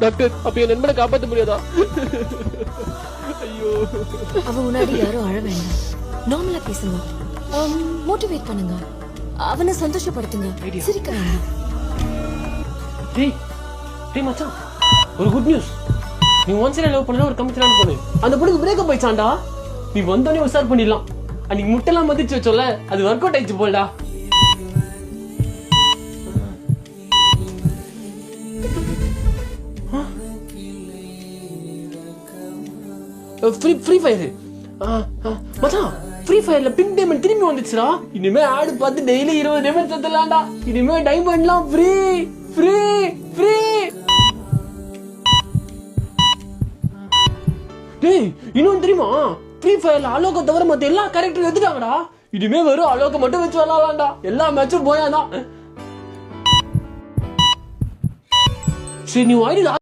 Doctor அப்ப என் நண்பனை காப்பாற்ற முடியாதா? ஐயோ, அவன் முன்னாடி யாரும் அழ வேண்டாம், நார்மலா பேசுங்க, மோட்டிவேட் பண்ணுங்க, அவனை சந்தோஷப்படுத்துங்க, சிரிக்க வேண்டாம். டேய் மச்சான், ஒரு குட் நியூஸ். நீ ஒன்ஸ்ல லவ் பண்ணல ஒரு கமிட்டடான பொண்ணு, அந்த பொண்ணுக்கு பிரேக்கப் ஆயிச்சான்டா. நீ வந்தோடனே உசார் பண்ணிடலாம். அன்னைக்கு முட்டைலாம் மதிச்சு வச்சோல, அது ஒர்க் அவுட் ஆயிடுச்சு போல்டா. ஃப்ரீ ஃபயர் மச்சான், ஃப்ரீ ஃபயர்ல பிங்க் டைமண்ட் திரும்பி வந்துச்சுடா. இனிமே ஆடு பார்த்து டெய்லி 20 டைமண்ட் செத்துலாம்டா. இனிமே டைமண்ட்லாம் ஃப்ரீ ஃப்ரீ ஃப்ரீ. டேய் இன்னொன்னு தெரியுமா, ஃப்ரீ ஃபயர்ல அலோக தவிர மத்த எல்லா கேரக்டரும் எடுத்துட்டாங்கடா. இனிமே வெறும் அலோக மட்டும் வச்சு விளையாடலாம்டா. எல்லா மேட்சும் போயாதான். சரி நீ வாயிடு